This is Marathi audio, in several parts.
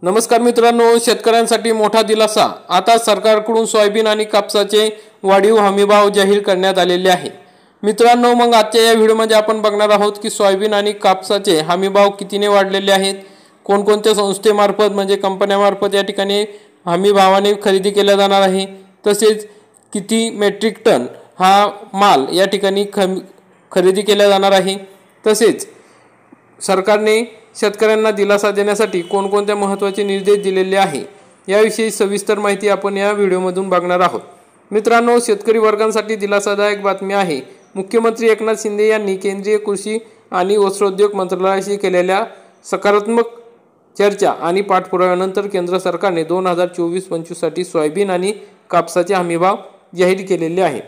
नमस्कार मित्रांनो, शेतकऱ्यांसाठी मोठा दिलासा। आता सरकारकडून सोयाबीन आणि कापसाचे वाढीव हमीभाव जाहीर करण्यात आलेले आहे। मित्रांनो, मग आजच्या या व्हिडिओमध्ये आपण बघणार आहोत की सोयाबीन आणि कापसाचे हमीभाव कितीने वाढलेले आहेत, कोणकोणत्या संस्थेमार्फत म्हणजे कंपन्यांमार्फत या ठिकाणी हमीभावाने खरेदी केला जाणार आहे, तसेच किती मेट्रिक टन हा माल या ठिकाणी खरेदी केला जाणार आहे, तसेच सरकारने शेतकऱ्यांना दिलासा देण्यासाठी कोणकोणत्या महत्त्वाचे निर्देश दिलेले आहे याविषयी सविस्तर माहिती आपण या व्हिडिओमधून बघणार आहोत। मित्रांनो, शेतकरी वर्गांसाठी दिलासादायक बातमी आहे। मुख्यमंत्री एकनाथ शिंदे यांनी केंद्रीय कृषी आणि वस्त्रोद्योग मंत्रालयाशी केलेल्या सकारात्मक चर्चा आणि पाठपुराव्यानंतर केंद्र सरकारने 2024-25 साठी सोयाबीन आणि कापसाचे हमीभाव जाहीर केलेले आहे।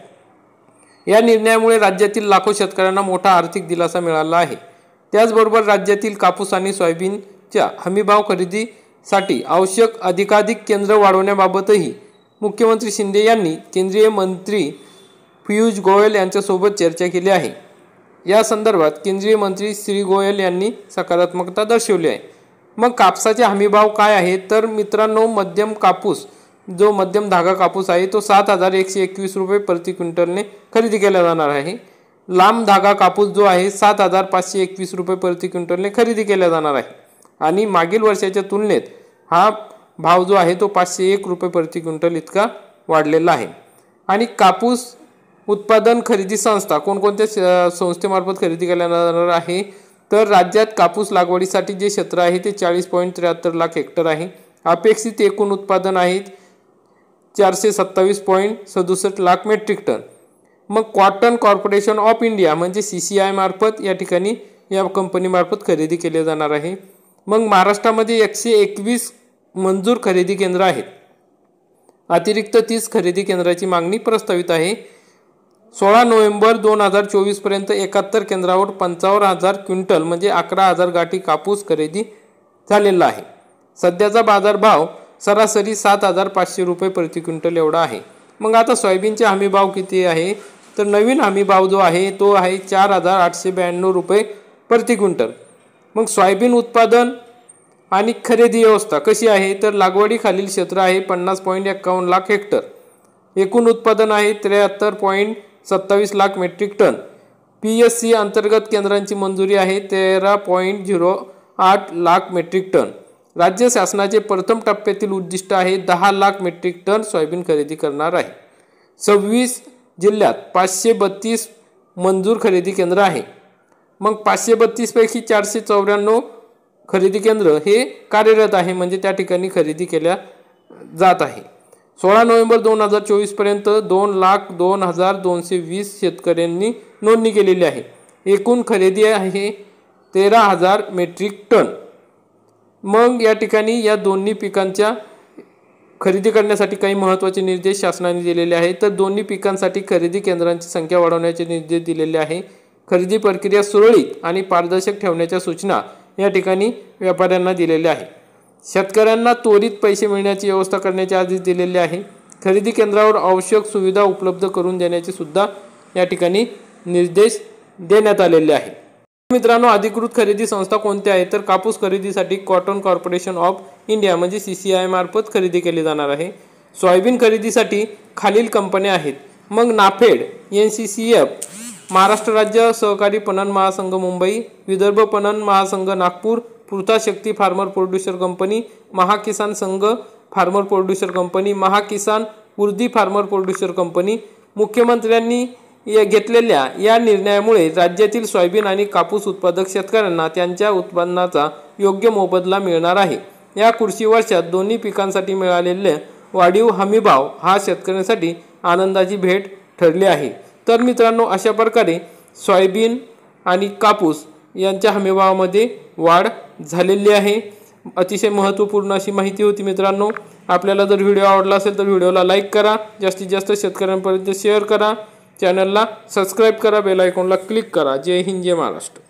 या निर्णयामुळे राज्यातील लाखो शेतकऱ्यांना मोठा आर्थिक दिलासा मिळाला आहे। त्याचबरोबर राज्यातील कापूस आणि सोयाबीनच्या हमीभाव खरेदीसाठी आवश्यक अधिकाधिक केंद्र वाढवण्याबाबतही मुख्यमंत्री शिंदे यांनी केंद्रीय मंत्री पीयूष गोयल यांच्यासोबत चर्चा केली आहे। या संदर्भात केंद्रीय मंत्री श्री गोयल यांनी सकारात्मकता दर्शवली आहे। मग कापसाचे हमीभाव काय आहे तर मित्रांनो, मध्यम कापूस जो मध्यम धागा कापूस आहे तो 7,121 रुपये प्रति क्विंटलने खरेदी केला जाणार आहे। लांब धागा कापूस जो आहे 7,521 रुपये प्रति क्विंटलने खरेदी केला जाणार आहे आणि मागील वर्षाच्या तुलनेत हा भाव जो आहे तो 501 रुपये प्रति क्विंटल इतका वाढलेला आहे। आणि कापूस उत्पादन खरेदी संस्था कोणकोणत्या संस्थेमार्फत खरेदी केला जाणार आहे तर राज्यात कापूस लागवडीसाठी जे क्षेत्र आहे ते 40.73 लाख हेक्टर आहे। अपेक्षित एकूण उत्पादन आहे 427.67 लाख मेट्रिक टन। मग कॉटन कॉर्पोरेशन ऑफ इंडिया म्हणजे CCI मार्फत या ठिकाणी या कंपनी मार्फत खरेदी केले जाणार आहे। मग महाराष्ट्रामध्ये 121 मंजूर खरेदी केंद्र आहेत। अतिरिक्त 30 खरेदी केंद्राची मागणी प्रस्तावित आहे। 16 नोव्हेंबर 2024 पर्यंत 71 केंद्रावर 55,000 क्विंटल म्हणजे 11,000 गाठी कापूस खरेदी झालेला आहे। सध्याचा बाजारभाव सरासरी 7,500 रुपये प्रति क्विंटल एवढा आहे। मग आता सोयाबीनचे हमीभाव किती आहे तर नवीन हमीभाव जो आहे तो आहे 4,892 रुपये प्रति क्विंटल। मग सोयाबीन उत्पादन आणि खरेदी व्यवस्था कशी आहे तर लागवडीखालील क्षेत्र आहे 50.51 लाख हेक्टर। एकूण उत्पादन आहे 73.27 लाख मेट्रिक टन। PSC अंतर्गत केंद्रांची मंजुरी आहे 13.08 लाख मेट्रिक टन। राज्य शासनाचे प्रथम टप्प्यातील उद्दिष्ट आहे 10 लाख मेट्रिक टन सोयाबीन खरेदी करणार आहे। 26 जिल्ह्यात 532 मंजूर खरेदी केंद्र आहे। मग 532 पैकी 494 खरेदी केंद्र हे कार्यरत आहे म्हणजे त्या ठिकाणी खरेदी केल्या जात आहे। 16 नोव्हेंबर 2024 पर्यंत 2,02,220 शेतकऱ्यांनी नोंदणी केलेली आहे। एकूण खरेदी आहे 13,000 मेट्रिक टन। मग या ठिकाणी या दोन्ही पिकांच्या खरेदी करण्यासाठी काही महत्त्वाचे निर्देश शासनाने दिलेले आहेत तर दोन्ही पिकांसाठी खरेदी केंद्रांची संख्या वाढवण्याचे निर्देश दिलेले आहे। खरेदी प्रक्रिया सुरळीत आणि पारदर्शक ठेवण्याच्या सूचना या ठिकाणी व्यापाऱ्यांना दिलेल्या आहे। शेतकऱ्यांना त्वरित पैसे मिळण्याची व्यवस्था करण्याचे आदेश दिलेले आहे। खरेदी केंद्रावर आवश्यक सुविधा उपलब्ध करून देण्याचे सुद्धा या ठिकाणी निर्देश देण्यात आलेले आहे। मित्रांनो, अधिकृत खरेदी संस्था कोणत्या आहेत तर कापूस खरेदीसाठी कॉटन कॉर्पोरेशन ऑफ इंडिया म्हणजे CCI मार्फत खरेदी केली जाणार आहे। सोयाबीन खरेदीसाठी खालील कंपन्या आहेत। मग नाफेड, NCCF, महाराष्ट्र राज्य सहकारी पणन महासंघ मुंबई, विदर्भ पणन महासंघ नागपूर, पृथाशक्ती फार्मर प्रोड्युसर कंपनी, महाकिसान संघ फार्मर प्रोड्युसर कंपनी, महाकिसान उर्दी फार्मर प्रोड्युसर कंपनी। मुख्यमंत्र्यांनी घेतलेल्या या निर्णयामुळे राज्यातील सोयाबीन आणि कापूस उत्पादक शेतकऱ्यांना त्यांच्या उत्पन्नाचा योग्य मोबदला मिळणार आहे। या कृषी वर्षात दोन्ही पिकांसाठी मिळालेले वाढीव हमीभाव हा शेतकऱ्यांसाठी आनंदाची भेट ठरली आहे। तर मित्रांनो, अशा प्रकारे सोयाबीन आणि कापूस यांच्या हमीभावामध्ये वाढ झालेली आहे। अतिशय महत्त्वपूर्ण अशी माहिती होती मित्रांनो। आपल्याला जर व्हिडिओ आवडला असेल तर व्हिडिओला लाईक करा, जास्तीत जास्त शेतकऱ्यांपर्यंत शेअर करा, चॅनलला सबस्क्राईब करा, बेल आयकॉनला क्लिक करा। जय हिंद, जय महाराष्ट्र।